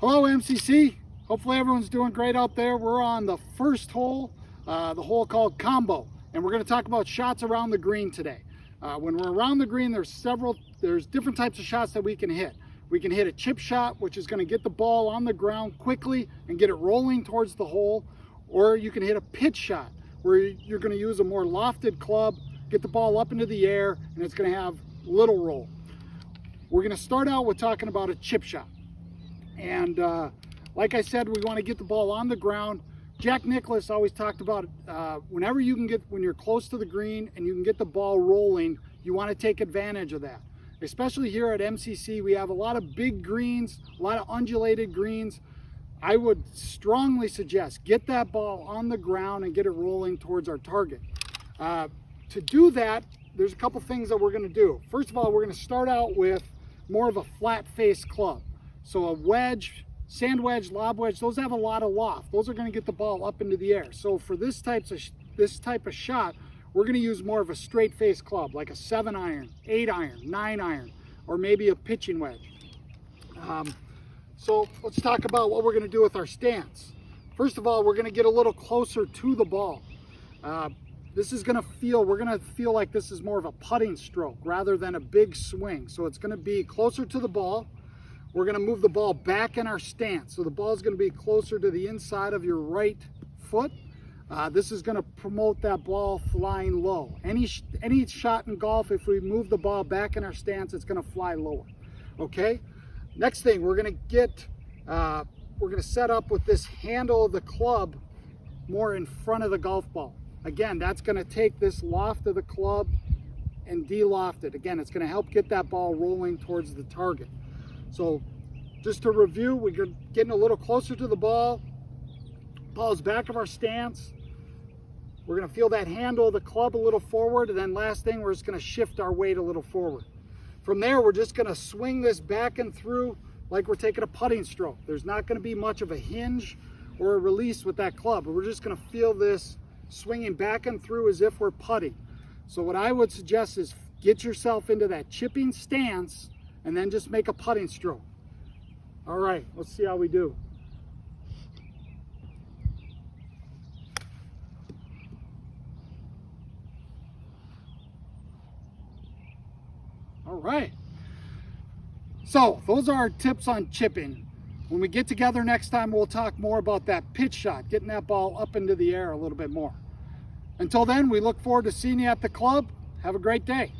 Hello MCC, hopefully everyone's doing great out there. We're on the first hole, the hole called Combo, and we're going to talk about shots around the green today. When we're around the green, there's different types of shots that we can hit. We can hit a chip shot, which is going to get the ball on the ground quickly and get it rolling towards the hole, or you can hit a pitch shot where you're going to use a more lofted club, get the ball up into the air, and it's going to have little roll. We're going to start out with talking about a chip shot. And like I said, we want to get the ball on the ground. Jack Nicklaus always talked about when you're close to the green and you can get the ball rolling, you want to take advantage of that. Especially here at MCC, we have a lot of big greens, a lot of undulated greens. I would strongly suggest get that ball on the ground and get it rolling towards our target. To do that, there's a couple things that we're going to do. First of all, we're going to start out with more of a flat face club. So a wedge, sand wedge, lob wedge, those have a lot of loft. Those are going to get the ball up into the air. So for this type of shot, we're going to use more of a straight face club, like a 7-iron, 8-iron, 9-iron, or maybe a pitching wedge. So let's talk about what we're going to do with our stance. First of all, we're going to get a little closer to the ball. We're going to feel like this is more of a putting stroke rather than a big swing. So it's going to be closer to the ball. We're going to move the ball back in our stance. So the ball is going to be closer to the inside of your right foot. This is going to promote that ball flying low. Any shot in golf, if we move the ball back in our stance, it's going to fly lower. Okay? Next thing, we're going to set up with this handle of the club more in front of the golf ball. Again, that's going to take this loft of the club and de-loft it. Again, it's going to help get that ball rolling towards the target. So just to review, we're getting a little closer to the ball. Ball's back of our stance. We're going to feel that handle of the club a little forward. And then last thing, we're just going to shift our weight a little forward. From there, we're just going to swing this back and through like we're taking a putting stroke. There's not going to be much of a hinge or a release with that club. But we're just going to feel this swinging back and through as if we're putting. So what I would suggest is get yourself into that chipping stance and then just make a putting stroke. All right, let's see how we do. All right. So those are our tips on chipping. When we get together next time, we'll talk more about that pitch shot, getting that ball up into the air a little bit more. Until then, we look forward to seeing you at the club. Have a great day.